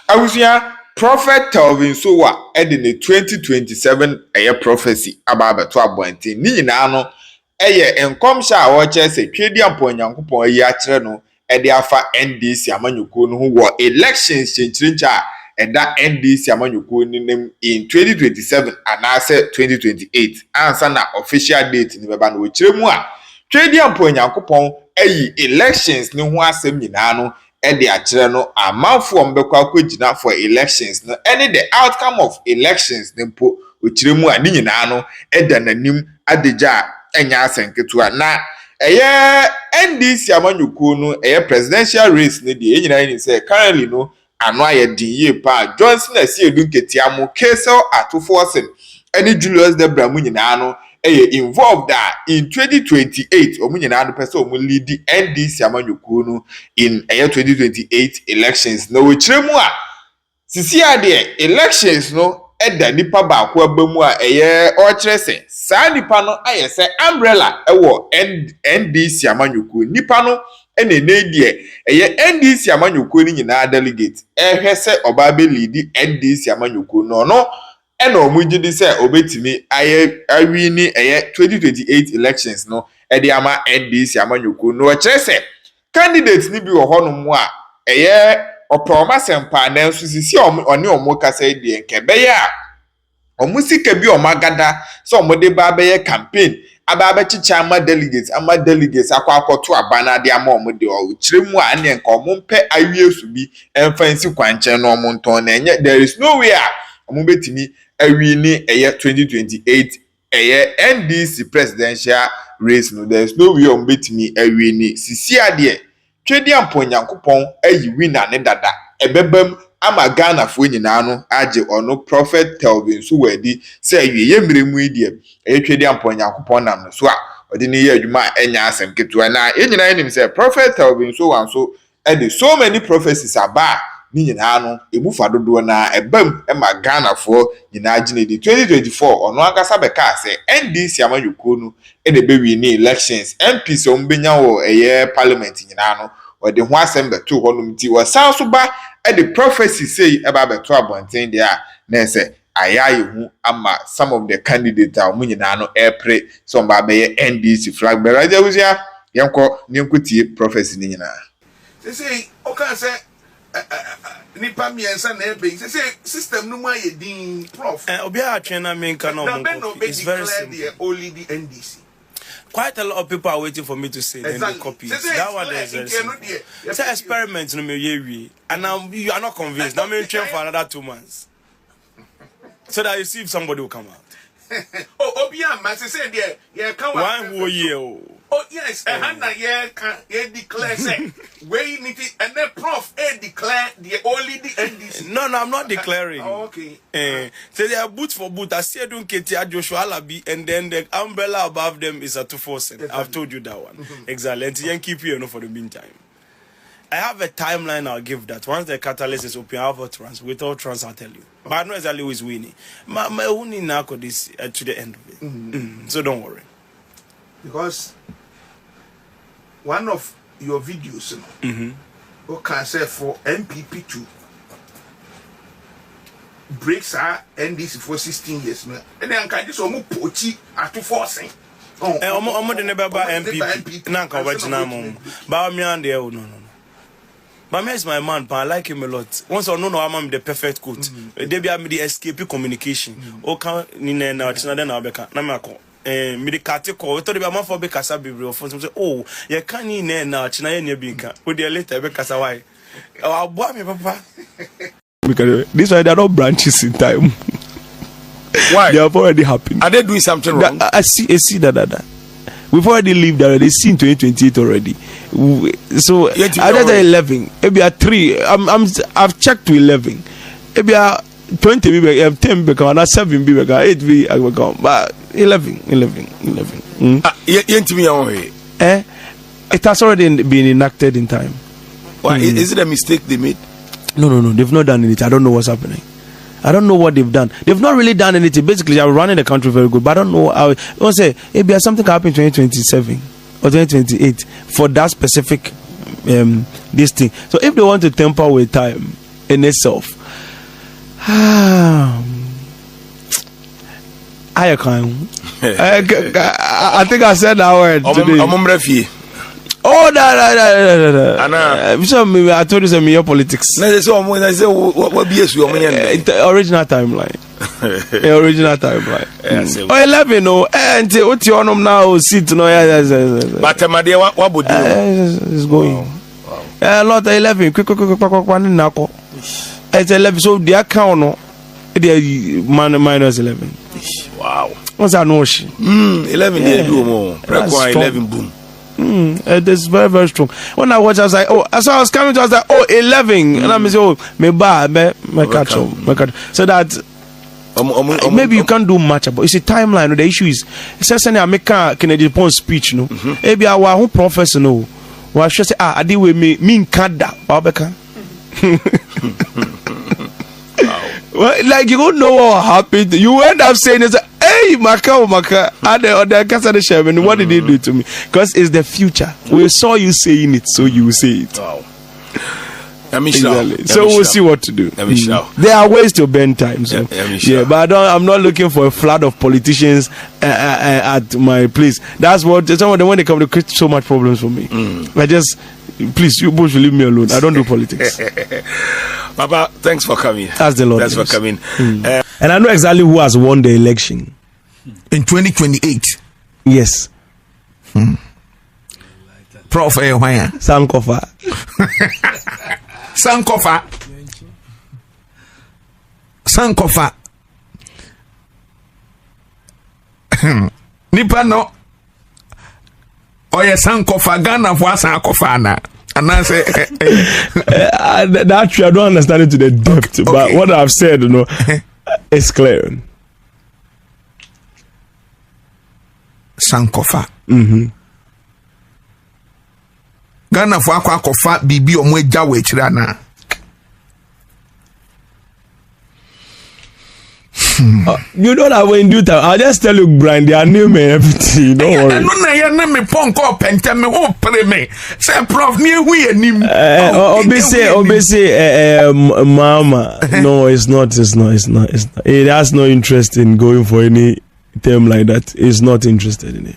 Awusia Prophet Telvin so wa ede ne 2027 prophecy aba to abonten ni nyina no enkomsha a wo che se twedi ampo Nyankopon ayi a kire no ede afa NDC amanyuko no ho wo elections chenchirincha eda NDC amanyuko ni nem in 2027 anase 2028 ansa na official date ni beba no wo kire mu a twedi ampo Nyankopon ayi elections ni ho asem nyina no ede akire no amanfo mbekwa akogina for elections no any the outcome of elections nempo okire mu a ni nyina no eda nanim adeja enya asenketua na NDC amanyuko no presidential race ne de nyina ni say currently no ano ayedin ye pa Johnson asi A Nketia mo Kesel Ato Forson any Julius Debra mu nyina no involved in 2028 omu nyina no pese omu lead NDC amanyuko no in 2028 elections no we kire mu a sisi ade elections no eda nipa ba ko abamu a o kire se sa nipa no ayese umbrella ewo NDC amanyuko nipa no ene die NDC amanyuko ni nyina delegate hwese oba be lead NDC amanyuko no ena omugidi se obetimi awi ni 2028 elections no ede ama NDC amanyuko no kire se candidate ni bi wo ho no mu a oproma sempa na nso sisi oni omo kasa die nkebe ya omusika bi omagada so omode ba be campaign aba chicha ama delegates akwakoto abana de ama omode o kire mu a ne nka omompe awie su bi emfansi kwanche no omonton na enye there is no way omobetimi awie ni 2028 NDC presidential race no there is no way omobetimi awie ni sisi ade twedi ampo Nyankopon ayi winner ne dada ebebam ama Ghana fo nyina no age ono Prophet Telvin so wadi say awie miremu idie twedi ampo Nyankopon nam no so a odi ne ye adwuma enya asem ketua na nyina enim say Prophet Telvin so wan so ede so many prophecies aba ni nyina no ebufa dodo na ebam ema Ghana fo nyina agine di 2024 ono akasa beka say NDC amanyuko no ede be wi ni elections MP so mbenya wo parliament nyina no ode ho asem beto ho no mti wo san so ba ede prophecy say eba beto abonten dia na say ayaye hu ama some of the candidates a mu nyina no pre so mba be NDC flag bearer jawuzia yenko tie prophecy ni nyina say o kan say nipa miensa na ebe say system no ma ye din prof obi a twena menka no mo it's very simple only the NDC. Quite a lot of people are waiting for me to say then they copy. That one is very simple. It's an experiment no me and now you are not convinced. Now me train for another 2 months. So that you see if somebody will come out. Oh, Obian, man, say there, yeah, come on. 1 whole year. Oh, yes, and yeah, declare, say, where you need it, and then prof, declare the only the NDC. No, I'm not declaring. Oh, okay. So they are boot for boot. I see A Nketia, Joshua Alabi, and then the umbrella above them is Ato Forson. Exactly. I've told you that one. Exactly. And you keep you for the meantime. I have a timeline I'll give that. Once the catalyst is open, I have a trans. Without trans, I'll tell you. But I know exactly who is winning. My winning now this to the end of it. So don't worry. Because one of your videos, you can say for MPP to breaks our NDC for 16 years. And then can this almost pochi Ato Forson. I'm the never MPP. Nanka wajina but I'm no. Mama is my man, but I like him a lot. Once I know I'm the perfect coach. They be the escape communication. Okay, Nina na china den na beka na me akọ. Me the catiko. We thought be man for be kasa bibre of say, oh, you can Nina na china ye nya bi nka. We dey later be kasa why. Oh, boy me papa. Because this why they are not branches in time. Why? They have already happened. Are they doing something wrong? I see that. We've already lived already. Seen 2028 already. So other 11, maybe 3. I've checked to 11. Maybe 20 be 10 be come, 7 be 8 be come, but 11. It has already been enacted in time. Why is it a mistake they made? No. They've not done anything. I don't know what's happening. I don't know what they've done. They've not really done anything. Basically, they're running the country very good, but I don't know how. I say maybe something happen in 2027 or 2028 for that specific this thing. So if they want to temper with time, in itself. I think I said that word today. Oh, I told you some your politics. Original timeline. Original timeline. Oh, 11, no, and what you on now sit no, but what would it's going. A lot 11, quick, knuckle. It's 11, so the account no, minus 11. Wow. What's that notion? 11 years do more. 11 boom. It is very, very strong. When I watch, I was like, oh, so I was coming to, I was like, oh, 11. And I'm saying, oh, me catch. So that maybe you can't do much about it. It's a timeline. The issue is, it's just I make a Kennedy Pond speech, no? Maybe our whole professor, no? Well, I should say, I did with me, in Canada, Babeka. Well, like you don't know what happened. You end up saying, hey, Maka, and the Casa Sherman, what did he do to me? Because it's the future. We saw you saying it, so you will say it. Wow. Exactly. So we'll see what to do. There are ways to bend time. So. Yeah, but I'm not looking for a flood of politicians at my place. That's what some of them, when they come, they create so much problems for me. I just, please, you both leave me alone. I don't do politics. Papa, thanks for coming. That's the Lord. Thanks for coming. And I know exactly who has won the election in 2028. Yes. Prof. Sankofa. Nipa no. Oye Sankofa Ghana for Sankofa na. And I say, actually, I don't understand it to the depth, okay. But what I've said, you know, it's clear. Sankofa. Ghana for Aquacofa, Bibi or Mweja Wechirana. You know that when you do that, I'll just tell you, Brian, they are new me everything. Don't worry. No, me punk up and tell me what play me. Say, Prof, near we and him. Obviously, Mama. No, it's not. It has no interest in going for any term like that. It's not interested in it.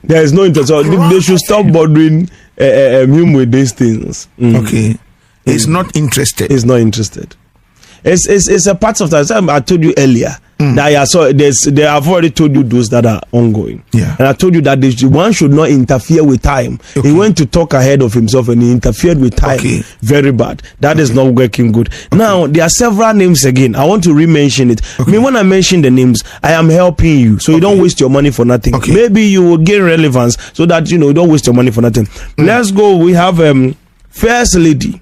There is no interest. So they should stop bothering him with these things. Okay. It's not interested. It's not interested. It's a part of that. I told you earlier that they have already told you those that are ongoing. Yeah. And I told you that one should not interfere with time. Okay. He went to talk ahead of himself and he interfered with time. Okay. Very bad. That is not working good. Now, there are several names again. I want to re-mention it. Okay. I mean, when I mention the names, I am helping you. So you don't waste your money for nothing. Okay. Maybe you will gain relevance so that, you don't waste your money for nothing. Let's go. We have First Lady.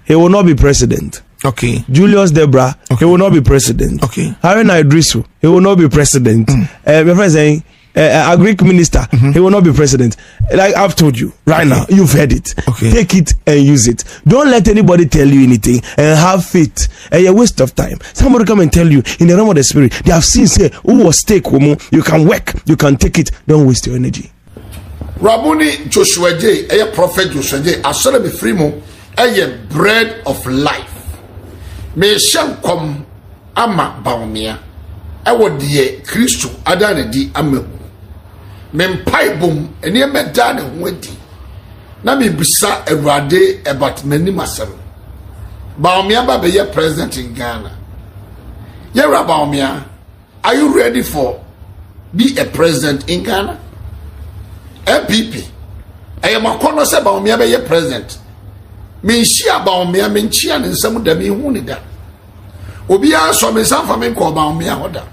He will not be president. Okay. Julius Debra, he will not be president. Okay. Haruna Idrisu, he will not be president. My friend saying, a Greek minister, he will not be president. Like I've told you right now, you've heard it. Okay. Take it and use it. Don't let anybody tell you anything and have faith. A waste of time. Somebody come and tell you in the realm of the spirit, they have seen say, who was take, you can work, you can take it. Don't waste your energy. Rabuni Joshua J, a prophet Joshua J, I saw be free mo, a bread of life. Me shankom ama baumia ewo de Kristo adane di amehu me mpai bom ene emeda ne ho adi na me bisa Awurade about mani masem baumia ba be president in Ghana. Yera baumia, are you ready for be a president in Ghana? MPP ayemakono se baumia be president. Me nshia baumia me nchia ne nsam da me hu ne da obia so me sanfa me ko baumia hoda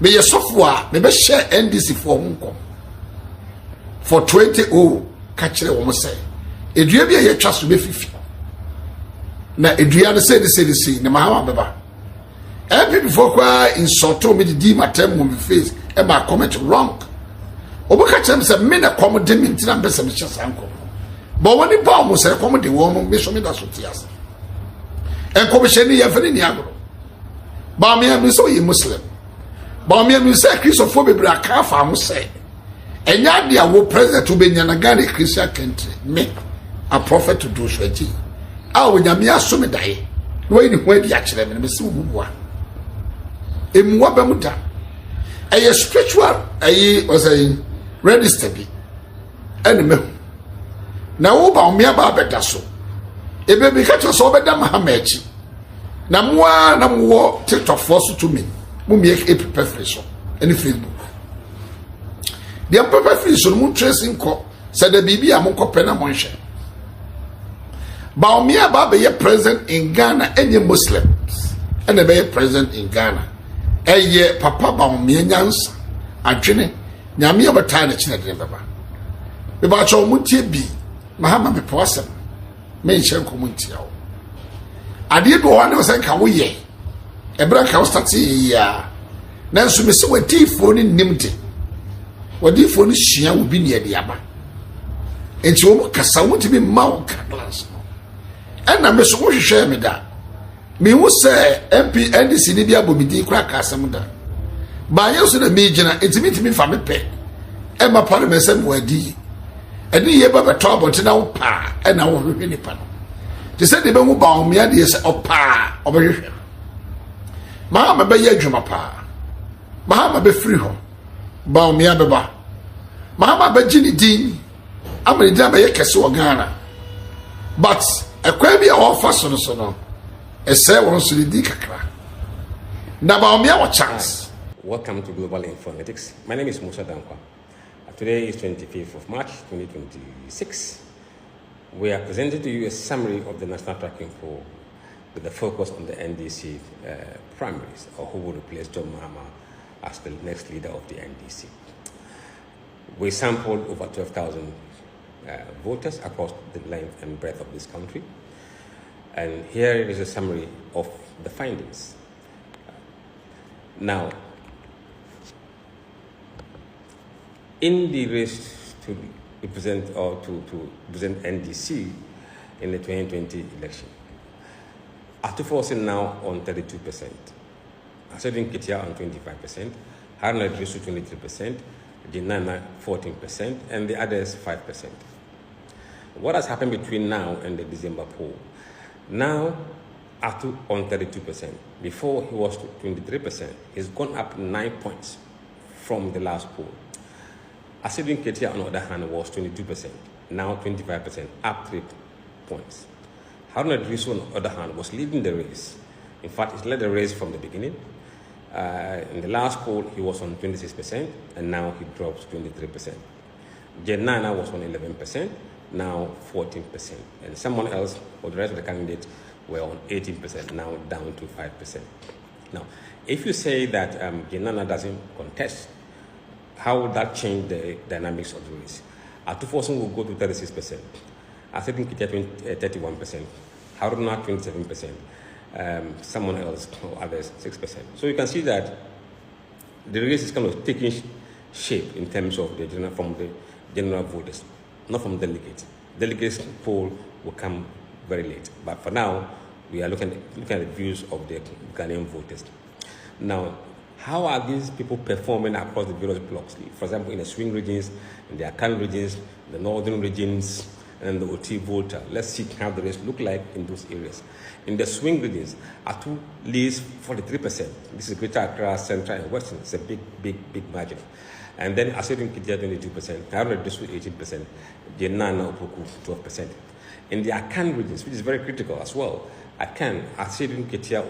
me yesofo a me be share NDC for nkom for 20 ka kire wo mo say edua bia ye twa so be fifi na edua ne say ne ma beba MPP for kwa insulto me di matem mo me face e ma comment wrong obuka chem say me na kom de me ntina be say me hye sankom. But when the bomb was a comedy woman, Miss Omida Sotias and commission the Yafani Agro. Bamia Miss O Muslim. Bamia Miss Christopher Braka farm say. And Yadia will present to be Yanagani Christian country, me a prophet to do Swati. a onyame aso me dae no yi ne ho adi akyerɛ me me se bubua emuwa ba mu da ɛyɛ spiritual was a register bi ɛne me na wo ba omia ba bɛda so ebe bi ka kyerɛ sɛ ɔbɛda mahama akyi na moa na mo TikTok for so to me mo me e prepare free so any Facebook the prepare free so mo tracing ko said the bibi a mo kopɛ na mo nhwɛ ba omia ba be present in Ghana any Muslims and be present in Ghana eye papa ba omia nyansa adwene nyame obata na kyina de baba be ba cho mo tie bi mahama me posem me nhye ko mo ntia wo ade do wa na se nka wo ye ebra ka wo start ya nanso me se wadifo ni nimde wadifo ni hia wo bi ne de aba enti wo kasa wo ti bi ma wo ka class ɛna me so wo hwehwɛ me da me hu sɛ MP NDC ni bi abomidi kura ka asɛm da ba yɛ so na me gyina enti mi fa me pɛ ɛma parliament sɛ mo adi ɛni yɛ ba bɛtɔ abɔnten na wo pa ɛna wo hwehwɛ nipa no te sɛ de bɛ hu ba omia de sɛ ɔpa ɔbɛhwehwɛ mahama bɛyɛ adwuma paa mahama bɛfiri hɔ ba omia bɛba mahama bɛgye ne din amene din bɛyɛ kɛse wɔ Ghana but ɛkwan bi a wɔfa so no so no ɛsɛ wɔn so di kakra na ba omia wɔ chance. Welcome to Global Informatics. My name is Musa Dankwa. Today is 25th of March 2026. We are presenting to you a summary of the National Tracking Poll with a focus on the NDC primaries, or who will replace John Mahama as the next leader of the NDC. We sampled over 12,000 voters across the length and breadth of this country. And here is a summary of the findings. Now, in the race to represent or to present NDC in the 2020 election, Ato Forson now on 32%, Ato Nketia on 25%, Haruna Idrisu 23%, Jinana 14%, and the others 5%. What has happened between now and the December poll? Now, Ato on 32%. Before he was 23%. He's gone up 9 points from the last poll. Ato Nketia, on the other hand, was 22%. Now 25%, up 3 points. Haruna Idrisu, on the other hand, was leading the race. In fact, he led the race from the beginning. In the last poll, he was on 26%, and now he drops 23%. Jenana was on 11%, now 14%. And someone else, or the rest of the candidates, were on 18%, now down to 5%. Now, if you say that Jenana doesn't contest, how would that change the dynamics of the race? Ato Forson will go to 36%. Ato Nketia 31%. Haruna 27%. Someone else or others 6%. So you can see that the race is kind of taking shape in terms of the general voters, not from delegates. Delegates poll will come very late, but for now we are looking at the views of the Ghanaian voters. Now, how are these people performing across the various blocks? For example, in the swing regions, in the Akan regions, the northern regions, and the OT Volta. Let's see how the race look like in those areas. In the swing regions, Ato leads 43%. This is Greater Accra, Central, and Western. It's a big margin. And then Ato Nketia 22%, Haruna Idrisu 18%, Jenana Opoku 12%. In the Akan regions, which is very critical as well, Akan, Ato Nketia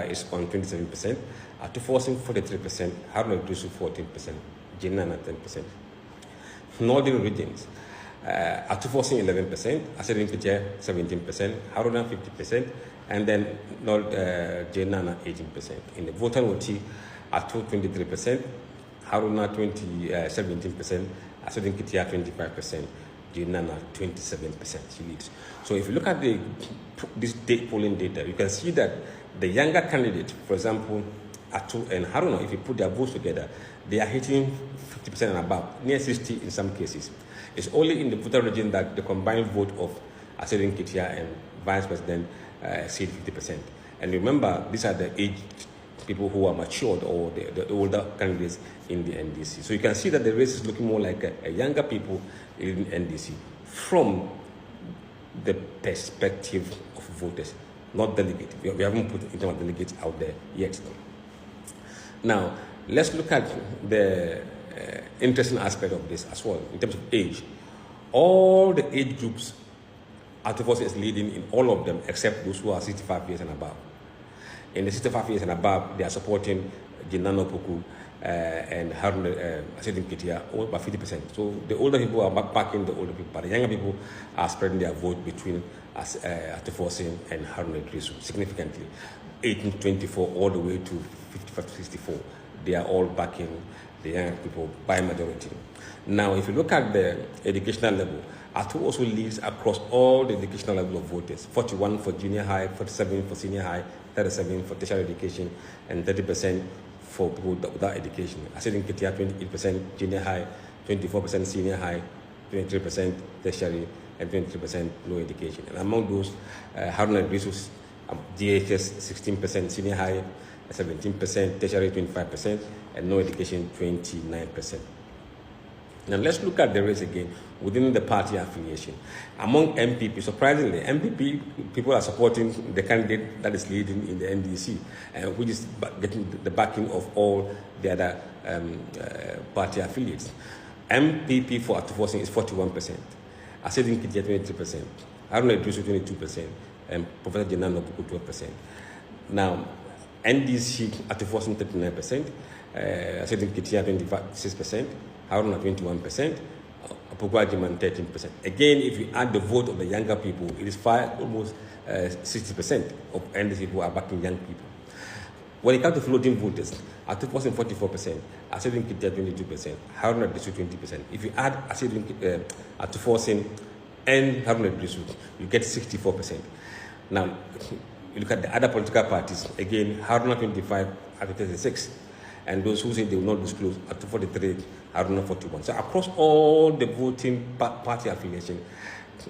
is on 27%, Ato Forson 43%, Haruna Idrisu 14%, Jenana 10%. Northern regions, Ato Forson 11%, Ato Nketia 17%, Haruna 50%, and then Jenana 18%. In the voter OT, Ato 23%, Haruna 17%, Ato Nketia 25%, Jenana 27%. She leads. So if you look at this polling data, you can see that the younger candidate, for example, Ato and Haruna, if you put their votes together, they are hitting 50% and above, near 60 in some cases. It's only in the voter region that the combined vote of Ato Nketia and Vice President exceed 50%. And remember, these are the aged people who are matured, or the older candidates in the NDC. So you can see that the race is looking more like a younger people in NDC from the perspective voters, not delegates. We haven't put internal delegates out there yet. Now, let's look at the interesting aspect of this as well in terms of age. All the age groups, Ato Forson is leading in all of them except those who are 65 years and above. In the 65 years and above, they are supporting Jinano Poku and A Nketia by 50%. So the older people are backing the older people, but the younger people are spreading their vote between Ato Forson and A Nketia significantly. 1824 all the way to 55 to 64. They are all backing the young people by majority. Now, if you look at the educational level, Ato also leads across all the educational level of voters. 41 for junior high, 47 for senior high, 37 for tertiary education, and 30% for people without education. A Nketia 28% junior high, 24% senior high, 23% tertiary, and 23% low education. And among those, A Nketia DHS 16%, senior high 17%, tertiary 25%, and no education 29%. Now let's look at the race again within the party affiliation. Among MPP, surprisingly, MPP people are supporting the candidate that is leading in the NDC, which is getting the backing of all the other party affiliates. MPP for Ato Forson is 41%, A Nketia 23%, A Nketia 22%, and Prophetic 12%. Now, NDC Ato Forson 39%, A Nketia 26%, Haruna 21%, Apogwajiman 13%. Again, if you add the vote of the younger people, it is almost 60% of NDC who are backing young people. When it comes to floating voters, Ato Forson 44%, A Nketia 22%, Haruna 20%. If you add Ato Forson and Haruna you get 64%. Now, you look at the other political parties, again, Haruna 25, Ato 36. And those who say they will not disclose, Ato 43, Haruna 41. So across all the voting party affiliation,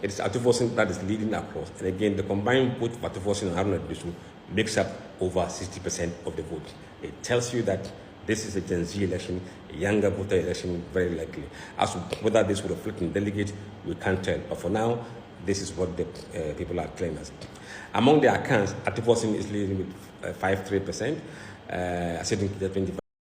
it is Ato Forson that is leading across. And again, the combined vote of Ato Forson and Haruna makes up over 60% of the vote. It tells you that this is a Gen Z election, a younger voter election, very likely. As to whether this will reflect in delegates, we can't tell. But for now, this is what the people are claiming. Among the accounts, Ato Forson is leading with 53%, A Nketia 25%.